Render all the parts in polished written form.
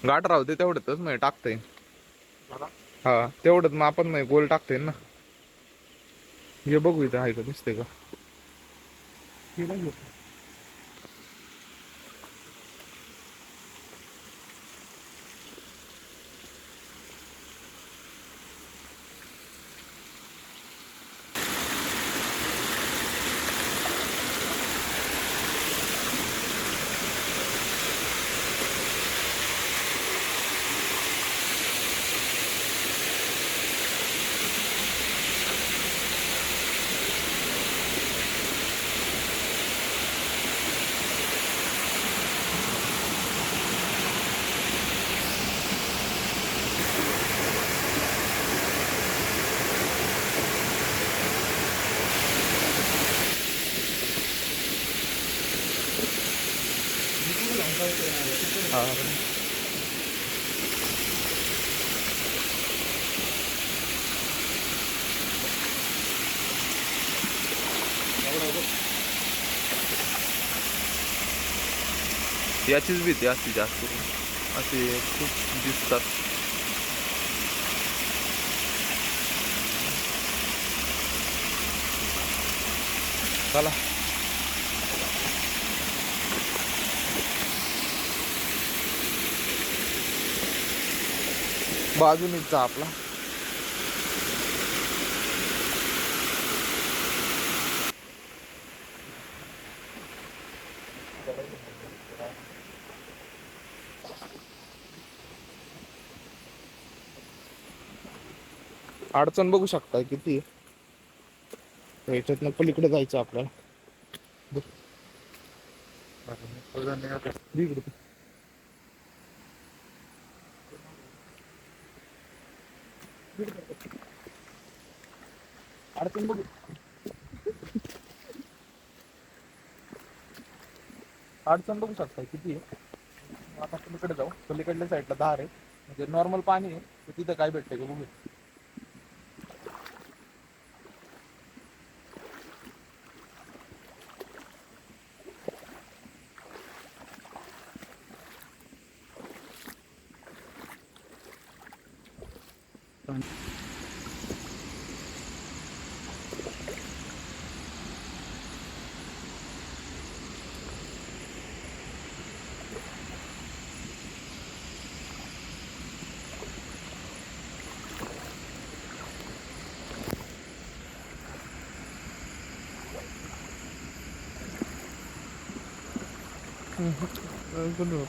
गाठ राहू दे तेवढंच मग टाकतंय. हा तेवढंच मग आपण नाही गोल टाकतोय ना. हे बघू इथं आहे का दिसतंय का. याचीच भीती असते जास्त असे खूप दिसतात. चला बाजूनीच जा आपला. अडचण बघू शकता किती. ह्याच्यातनं पलीकडे जायचं आपल्याला. अडचण बघू अडचण बघू शकता किती आहे. आता पलीकडे जाऊ. पलीकडल्या साईडला धार आहे म्हणजे नॉर्मल पाणी आहे. तिथं काय भेटतंय का बघू.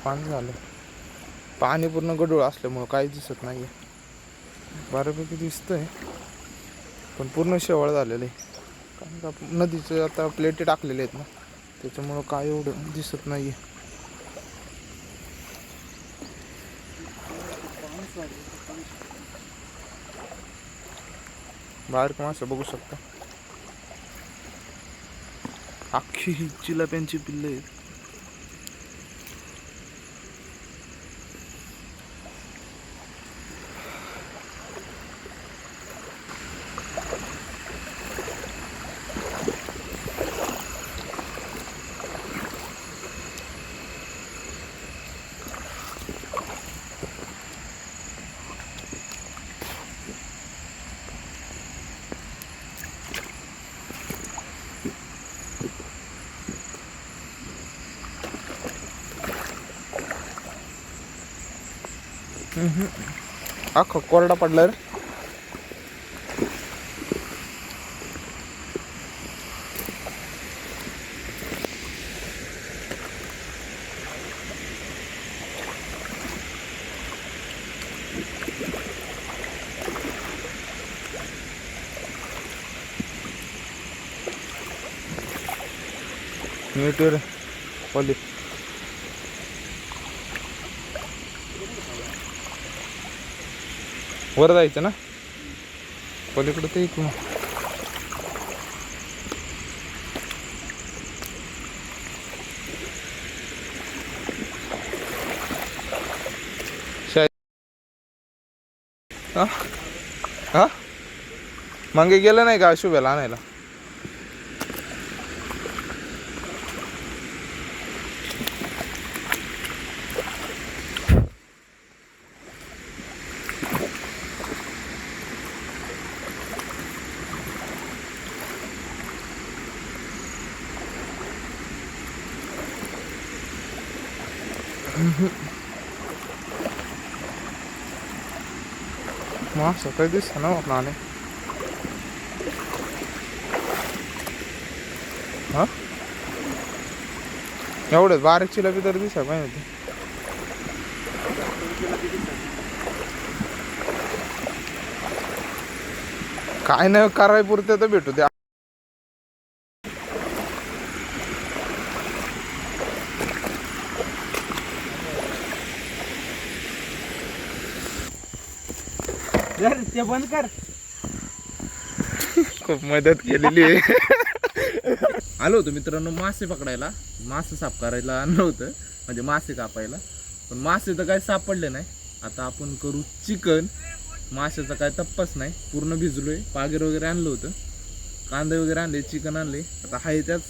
पाणी झालं. पाणी पूर्ण गढूळ असल्यामुळं काहीच दिसत नाहीये. बऱ्यापैकी दिसतंय पण पूर्ण शेवाळ झालेलं आहे. कारण का नदीचं आता प्लेटी टाकलेले आहेत ना, त्याच्यामुळं काय एवढं दिसत नाहीये. बाहेर मासे बघू शकता. अख्खी ही चिलाप्यांची पिल्लं आहेत. अख्खा कोरडा पडला रे. मीटर पली वर जायचं ना पलीकडे ते इकडून. हा मागे गेलं नाही का शुभ्याला आणायला? मासा काही दिसत ना नाणे. हा एवढंच बारीक चिलापी तर दिसा पाहिजे. काय नाही कराय पुरते तर भेटू द्या. ते बंद कर. खूप मदत केलेली आहे. आलो होतो मित्रांनो मासे पकडायला, मासे साफ करायला आणलं होतं, म्हणजे मासे कापायला. पण मासे तर काही सापडले नाही. आता आपण करू चिकन. माशाचा काय तप्पाच नाही, पूर्ण भिजलोय. पागेर वगैरे आणलं होतं, कांदे वगैरे आणले, चिकन आणले. आता हाय त्याच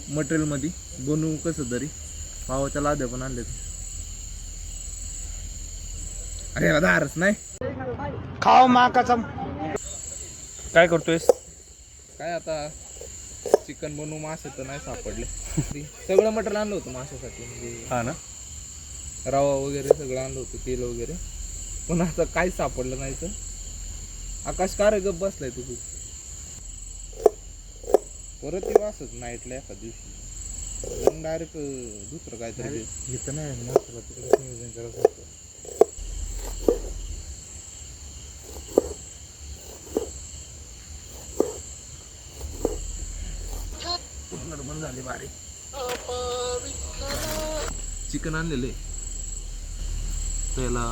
मटेरियलमध्ये बनवू कसं तरी. पावाच्या लाद्या पण आणले. अरे दारच नाही खाओ मा कसम. काय करतोयस? काय आता चिकन बनवू. मासे तर नाही सापडले. सगळं मटेरियल आणलं होतं माशासाठी, म्हणजे हा ना. रवा वगैरे सगळं आणलं होतं, तेल वगैरे. पण आता काही सापडलं नाही. तर आकाश का रे गप बसलाय तू खूप? परत येऊ असंच नाईटला एका दिवशी डायरेक्ट दुसरं काहीतरी इथं नाही मासाला तिकडे नियोजन करत होतं. बंद झाली बारीक. चिकन आणलेले त्याला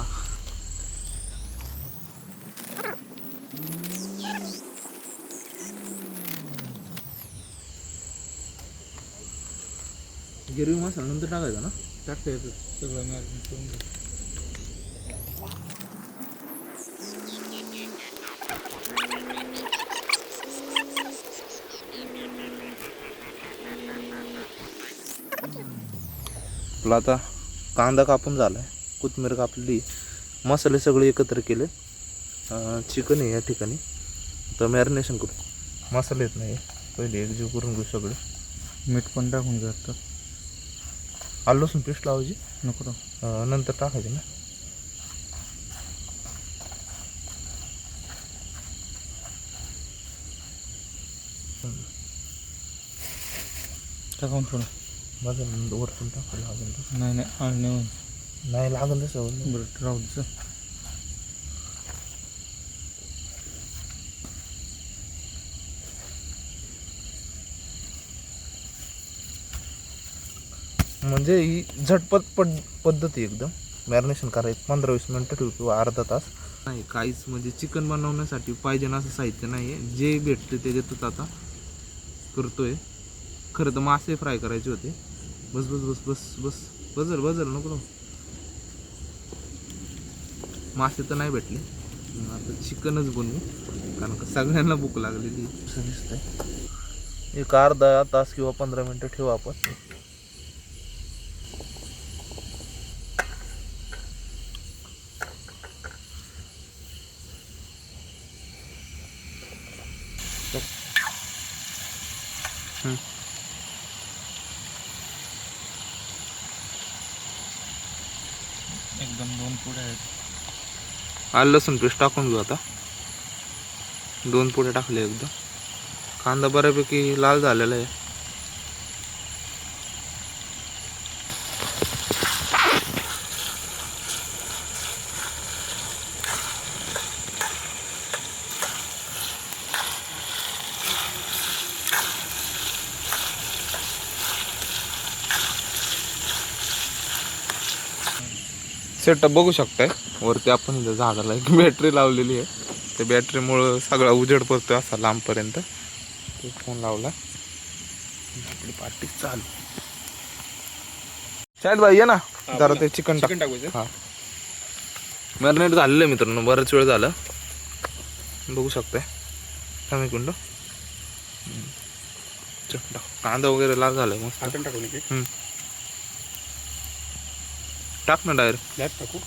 गिरवी मसाला नंतर टाकायचा ना. टाकता येतं सगळं मॅरिनेट करून घे. आपला आता कांदा कापून झाला आहे, कोथिंबीर कापलेली, मसाले सगळे एकत्र केले. चिकन आहे या ठिकाणी. तर मॅरिनेशन करू. मसाले येत नाही, पहिले एकजीव करून घेऊ सगळे. मीठ पण टाकून घ्या. आता आलं लसूण पेस्ट लावायची नको नंतर टाकायची ना. टाकावून थोडं माझं वरतून टाकायला लागेल. नाही नाही आणणे नाही लागेल तसं. बरं राहू द्यायचं. म्हणजे ही झटपट पद्धत आहे एकदम. मॅरिनेशन करायचं 15-20 मिनटं ठेवू किंवा अर्धा तास. नाही काहीच म्हणजे चिकन बनवण्यासाठी पाहिजे ना असं साहित्य नाही आहे. जे भेटते त्याच्यातच आता करतोय. खरं तर मासे फ्राय करायचे होते. बस बस बस बस बस बजल नको. मासे तर नाही भेटले, आता चिकनच बनवू. कारण का सगळ्यांना भूक लागलेली असं दिसतंय. एक अर्धा तास किंवा 15 मिनटं ठेवू आपण. एकदम 2 पुढे आहेत. आलं लसूण पेस्ट टाकून घेऊ आता. 2 पुढे टाकले एकदम. कांदा बऱ्यापैकी लाल झालेला आहे. सेटअप बघू शकताय. वरती आपण इथं झाडाला एक बॅटरी लावलेली आहे. त्या बॅटरीमुळं सगळा उजेड पडतोय असा लांबपर्यंत. तो फोन लावला. आपली पार्टी चालू. शायद भाई ये ना जरा ते चिकन टाकायचं. हां मॅरिनेट झालेलं आहे मित्रांनो, बराच वेळ झाला. बघू शकताय थांब एक मिनिट. कांदा वगैरे लाल झालाय मस्त. टाकून टाकू टाक ना डायरेक्ट टाकू.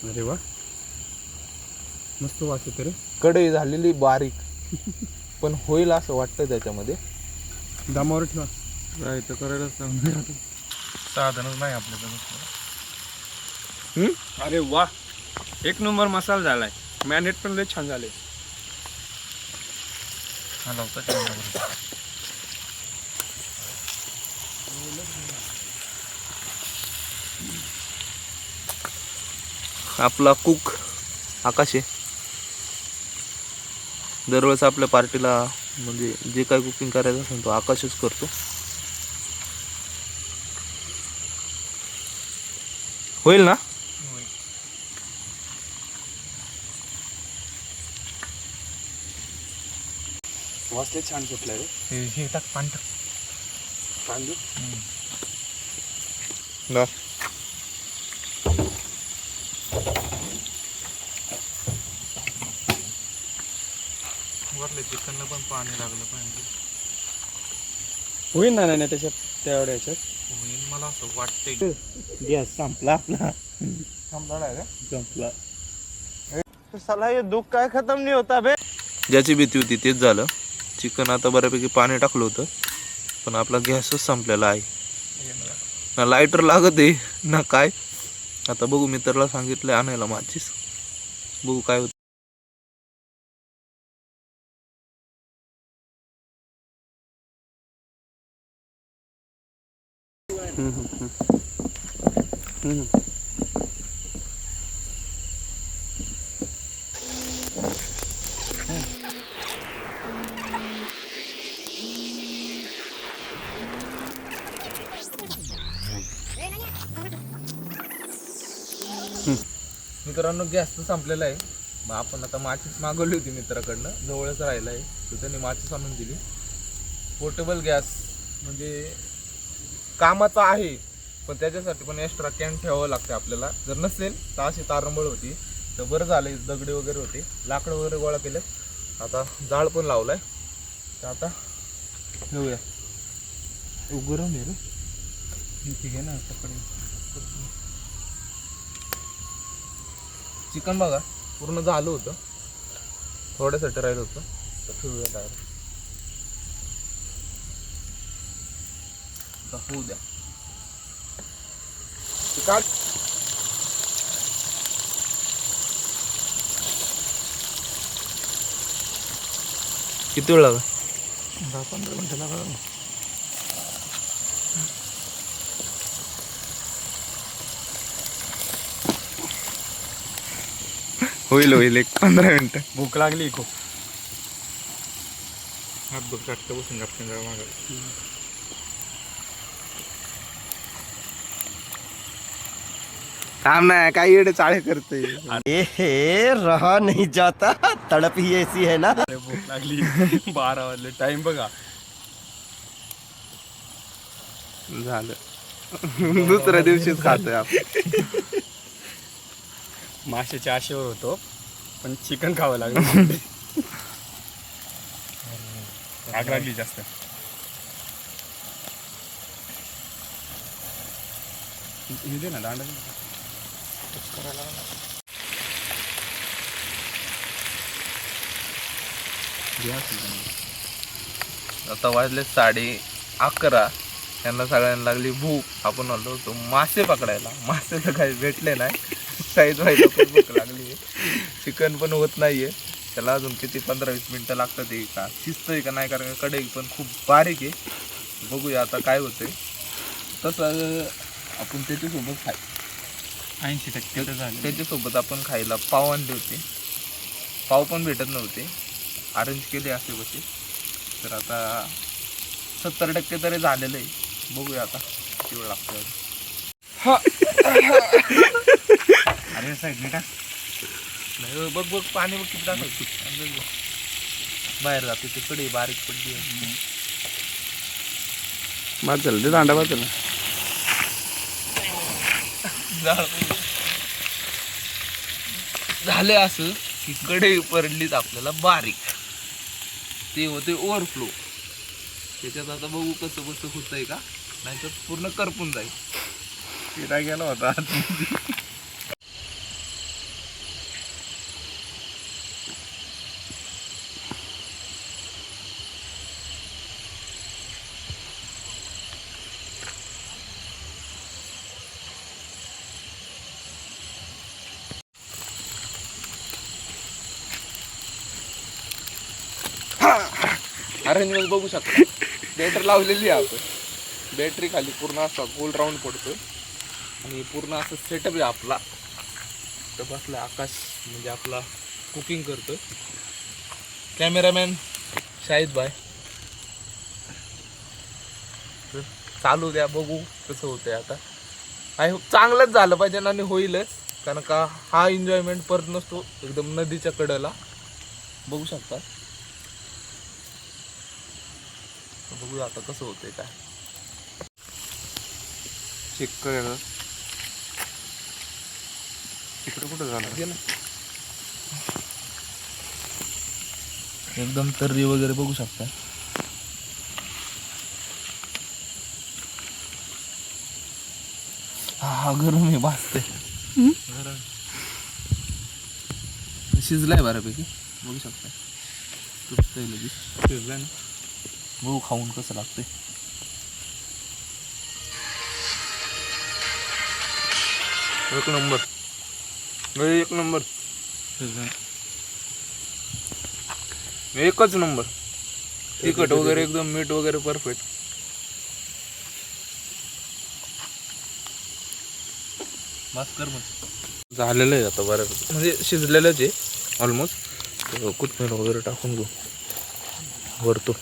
अरे वा मस्त वास येतो रे. कढई झालेली बारीक पण होईल असं वाटतं त्याच्यामध्ये. दामावर ठेवा. काय तर करायलाच लागणार. साधनच नाही आपल्याकडे. अरे वा एक नंबर मसाला झालाय. मॅरिनेट पण लय छान झाले. आपला कुक आकाश आहे. दरवेळेस आपल्या पार्टीला म्हणजे जे काय कुकिंग करायचं असेल तो आकाशच करतो. होईल ना. वास लय छान सुटलाय रे. हे टाक पाणी टाक. पाणी वरले चिकनला पण पाणी लागलं पाहिजे. होईल ना. नाही त्याच्यात तेवढ्या ह्याच्यात होईल मला असं वाटतंय. गॅस संपला आपला. संपला. साला हे दुःख काय खतम नाही होता बे. ज्याची भीती होती तेच झालं. चिकन आता बऱ्यापैकी पाणी टाकलं होतं पण आपला गॅसच संपलेला आहे. ना लायटर लागत आहे ना काय. आता बघू मित्राला सांगितलं आणायला माचीस. बघू काय होतं. मित्रांनो गॅस तर संपलेला आहे. मग आपण आता माचीस मागवली होती मित्राकडनं. जवळच राहिला आहे तर त्यांनी माचीस आणून दिली. पोर्टेबल गॅस म्हणजे कामाचा आहे पण त्याच्यासाठी पण एक्स्ट्रा कॅन ठेवावं लागते आपल्याला. जर नसेल तर अशी तारंबळ होती. तर बरं झालं दगडे वगैरे होते. लाकडं वगैरे गोळा केले. आता जाळ पण लावलाय. तर आता घेऊया. गरम आहे रे. ठीक आहे ना. चिकन बघा पूर्ण झालं होतं. थोड्यासाठी राहिलं होतं तर ठेवूया डायरेक्ट. आता होऊ द्या. काढ. किती वेळ लागा. 10-15 मिनिटं लागला. होईल होईल 15 मिनिटं. भूक लागली खूप. हात बघ काटतं बसून गपकन जावं मागं. थांब ना काय येडे चाळे करते. हे रहा नहीं जाता. तड़प ही ऐसी है ना. भूक लागली. 12 वाजले. टाइम बघा. झालं. दुसऱ्या दिवशीच खातोय आपण. माशाच्या आशेवर होतो पण चिकन खावं लागलं. आग लागली जास्त. हे दे ना दांडा. आता वाजले 11:30. त्यांना सगळ्यांना लागली भूक. आपण आलो होतो मासे पकडायला. मासे तर काही भेटले नाही. साईज व्हायला पण भूक लागली. चिकन पण होत नाहीये. त्याला अजून किती 15-20 मिनटं लागतात. ते का शिजतंय का नाही कारण कढई पण खूप बारीक आहे. बघूया आता काय होतंय. तसं आपण त्याच्यासोबत 80% तर झालं. त्याच्यासोबत आपण खायला पाव आणले होते. पाव पण भेटत नव्हते. अरेंज केले असे बसे. तर आता 70% तरी झालेलं आहे. बघूया आता किती वेळ लागतो. अरे साईड टाक. नाही बघ बघ पाणी बघ किती टाकायचं. बाहेर जाते ते कडे बारीक पडली. बाद झालं ते दांडा बाद झाला. झाले असं की कडे पडलीत आपल्याला बारीक, ते होते ओव्हरफ्लो. त्याच्यात आता बघू कसं बसं होतंय का, नाही तर पूर्ण करपून जाईल. फिरा गेला होता अरेंजमेंट बघू शकता. बॅटरी लावलेली आहे आपण, बॅटरी खाली पूर्ण असा गोल राऊंड पडतो आणि पूर्ण असं सेटअप आहे आपला. तर बसला आकाश म्हणजे आपला कुकिंग करतो. कॅमेरामॅन शाहिद भाई. तर चालू द्या, बघू कसं होतंय. आता आय होप चांगलंच झालं पाहिजे आणि होईलच, कारण का हा एन्जॉयमेंट परत नसतो एकदम नदीच्या कडेला. बघू शकता. बघूया आता कसं होतंय काय. चेक करायला तिकडे कुठं झालं एकदम तर्री वगैरे बघू शकता. हा गरम आहे, भाजते. शिजलाय बऱ्यापैकी, बघू शकता. तुटतंय लगेच. शिजलं ना. बघू खाऊन कसं लागतंय. एक नंबर, एक नंबर शिजलं. एकच नंबर. तिखट वगैरे एकदम, मीठ वगैरे परफेक्ट. बस कर मग. झालेलं आहे आता बऱ्यापैकी, म्हणजे शिजलेलंच आहे ऑलमोस्ट. कोथिंबीर वगैरे टाकून घेऊ वरतो.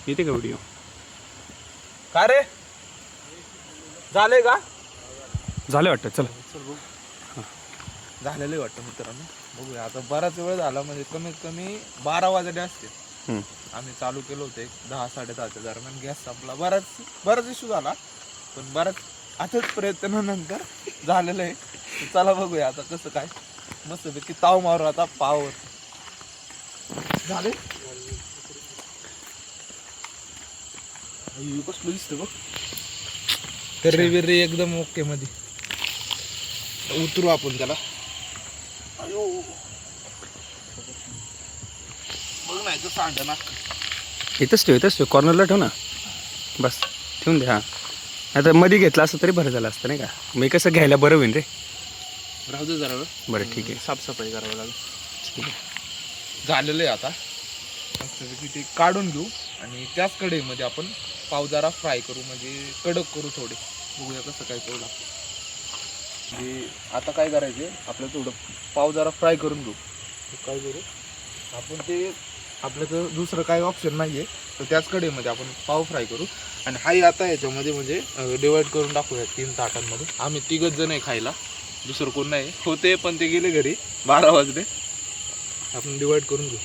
येते का व्हिडिओ? का रे, झालंय का? झालं वाटतं. चला, झालेलं वाटतं मित्रांनो. बघूया आता. बराच वेळ झाला, म्हणजे कमीत कमी 12 वाजले असते. आम्ही चालू केलं होतं 10-10:30च्या दरम्यान. गॅस संपला. बराच इश्यू झाला, पण बराच आताच प्रयत्नानंतर झालेलं आहे. चला बघूया आता कसं काय. मस्तपैकी ताव मारू आता पावर. झाले कसलं दिसतं बघ. तर्री बिर्री एकदम ओके मध्ये. उतरू आपण त्याला. बघ नाही तर सांड ना. इथंच ठेव, कॉर्नरला ठेव ना. बस ठेवून दे. हां, आता मध्ये घेतला असतं तरी बरं झालं असतं नाही का. मी कसं घ्यायला बरं होईन रे. राहू दे जरा. बरं ठीक आहे. साफसफाई करावं लागेल. ठीक आहे. झालेलं आहे आता. मस्तपैकी ते काढून घेऊ आणि त्याच कढईमध्ये आपण पाव जरा फ्राय करू, म्हणजे कडक करू थोडे. बघूया कसं काय करू लागतं. म्हणजे आता काय करायचे, आपल्याला थोडं पाव जरा फ्राय करून घेऊ. काय करू आपण, ते आपल्याकडं दुसरं काही ऑप्शन नाही आहे, तर त्याच कढईमध्ये आपण पाव फ्राय करू. आणि हाही आता याच्यामध्ये म्हणजे डिवाईड करून टाकूया 3 ताटांमध्ये. आम्ही 3घच जण आहे खायला, दुसरं कोण नाही. होते पण ते गेले घरी, 12 वाजले. आपण डिवाईड करून घेऊ.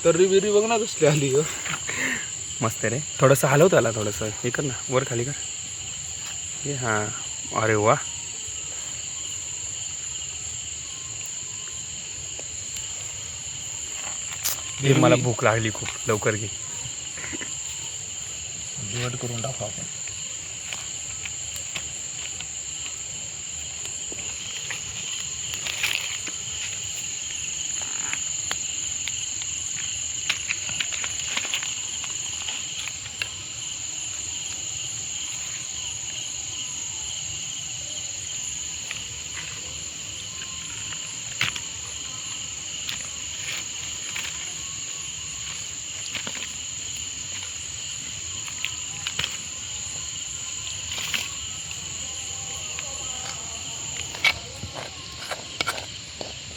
तर्री बिर्री बघ ना कसली आली ग. मस्त रे. थोडंसं हलव त्याला, थोडंसं हे कर ना, वर खाली कर हे. हां, अरे वा. हे मला भूक लागली खूप. लवकर घे. डिवाईड करून टाकू आपण.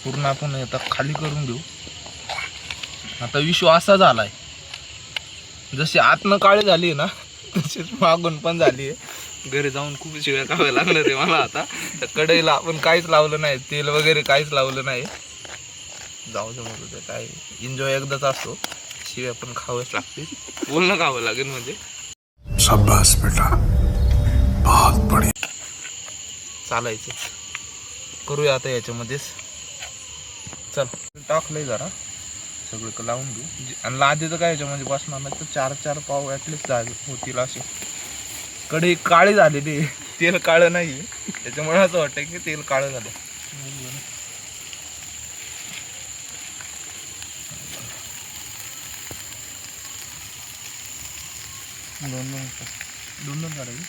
पूर्ण आपण आता खाली करून घेऊ. आता विषय असा झालाय, जशी आतनं काळी झाली ना तशीच मागून पण झाली आहे. घरी जाऊन खूप शिव्या खाव्या लागणार आहे मला आता. तर कढईला आपण काहीच लावलं नाही, तेल वगैरे काहीच लावलं नाही. जाऊ दे म्हणलं, तर काय एन्जॉय एकदाच असतो, शिव्या पण खावंच लागते, बोलणं खावं लागेल म्हणजे. शाबाश बेटा, बहुत बढिया. चालायचं करूया आता याच्यामध्येच. चल टाकलंय जरा सगळं लावून घेऊ. आणि लादीचं काय याच्यामध्ये बसणार नाही, तर 4 पाव ॲटलिस्ट होतील असे. कढई काळी झालेली, तेल काळं नाही, त्याच्यामुळे असं वाटतं की तेल काळं झालं. दोन काढायची.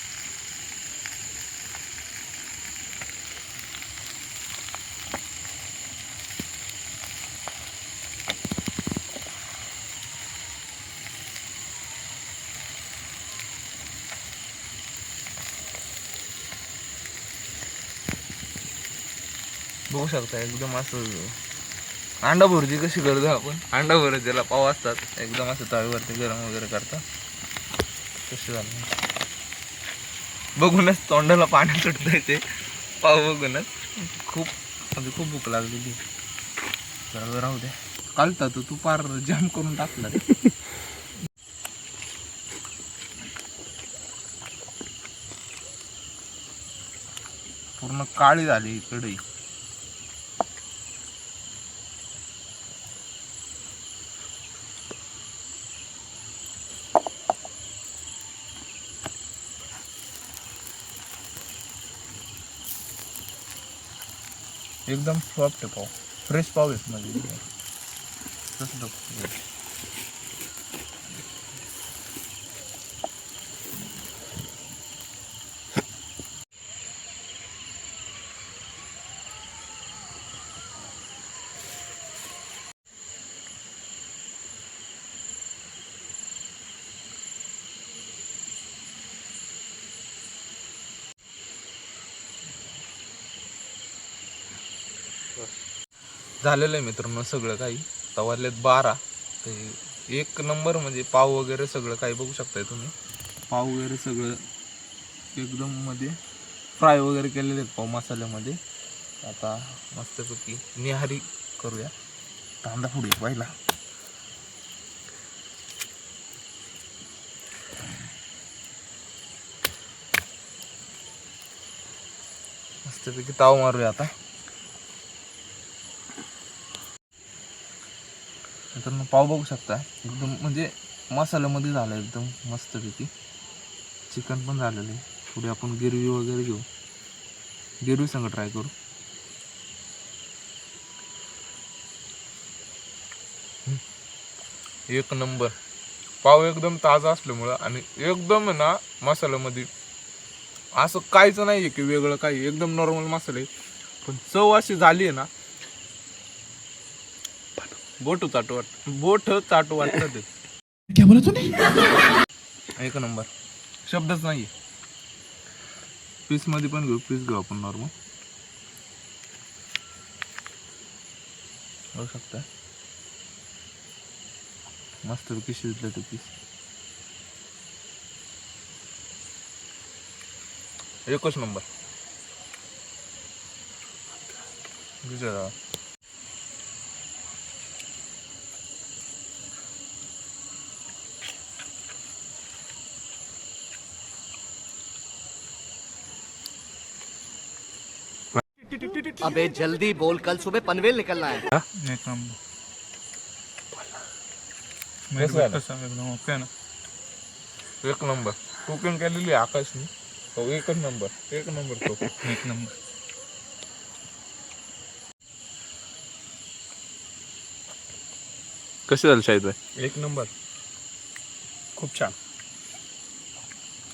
बघू शकता एकदम असं अंडा भुर्जी कशी करतो आपण, अंडा भुर्जीला पाव असतात एकदम असं तव्यावरती गरम वगैरे करतात, तसे झालं. बघूनच तोंडाला पाणी सुटतंय ते पाव बघूनच. खूप म्हणजे खूप भूक लागलेली. जरा राहू दे, कालता तू पार जाम करून टाकला. पूर्ण काळी झाली कढई. एकदम सॉफ्ट पाव, फ्रेश पाव आहेत म्हणजे तसं झालेलं आहे मित्रांनो सगळं काही. तवालेत 12 ते 1 नंबर म्हणजे पाव वगैरे सगळं काही बघू शकताय तुम्ही. पाव वगैरे सगळं एकदम मध्ये फ्राय वगैरे केलेले आहेत पाव मसाल्यामध्ये. आता मस्तपैकी निहारी करूया. कांदा फोडूया पहिला. मस्तपैकी ताव मारूया आता. तर पाव बघू शकता एकदम म्हणजे मसाल्यामध्ये झालं एकदम मस्तपैकी. चिकन पण झालेलं आहे. थोडी आपण गिरवी वगैरे घेऊ, गिरवी संग ट्राय करू. एक नंबर पाव एकदम ताजा असल्यामुळं आणि एकदम ना मसाल्यामध्ये असं काहीच नाही आहे की वेगळं काही, एकदम नॉर्मल मसाले. पण चव अशी झाली आहे ना, बोट चाटू वाटतं ते. क्या बोला तूने? एक नंबर, शब्दच नाही. पीस मध्ये पण घेऊ, पीस घेऊ आपण नॉर्मल. बघू शकता मस्त शिजलं ते पीस. एकच नंबर. अबे जल्दी बोल, कल सुबह पनवेल निकलना है. एक नंबर. एकदम ओके ना. एक नंबर कुकिंग केलेली आकाशने. हो एकच नंबर, एक नंबर तो. एक नंबर. कसं झालं शाहिद भाई? एक नंबर, खूप छान.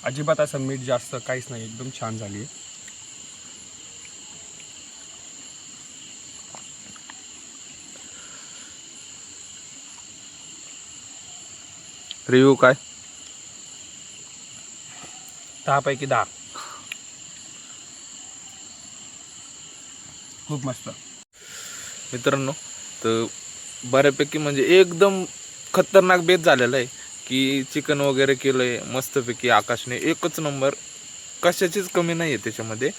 अजिबात असं मीठ जास्त काहीच नाही, एकदम छान झाली आहे. रिव्ह्यू काय? 10 पैकी 10. खूप मस्त. मित्रांनो, तर बऱ्यापैकी म्हणजे एकदम खतरनाक बेत झालेला आहे की चिकन वगैरे केलं आहे मस्तपैकी आकाशने, एकच नंबर, कशाचीच कमी नाही आहे त्याच्यामध्ये,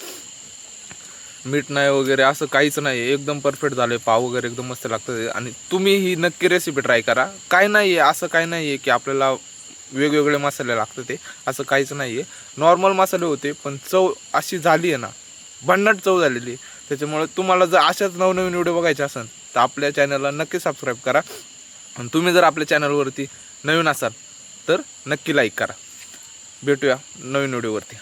मीठ नाही वगैरे असं काहीच नाही आहे, एकदम परफेक्ट झालं आहे. पाव वगैरे एकदम मस्त लागतं आणि तुम्ही ही नक्की रेसिपी ट्राय करा. काय नाही आहे असं काय नाही आहे की आपल्याला वेगवेगळे मसाले लागतं, ते असं काहीच नाही आहे. नॉर्मल मसाले होते पण चव अशी झाली आहे ना, भन्नाट चव झालेली आहे. त्याच्यामुळे तुम्हाला जर अशाच नवनवीन व्हिडिओ बघायचे असेल तर आपल्या चॅनलला नक्की सबस्क्राईब करा. आणि तुम्ही जर आपल्या चॅनलवरती नवीन असाल तर नक्की लाईक करा. भेटूया नवीन व्हिडिओवरती.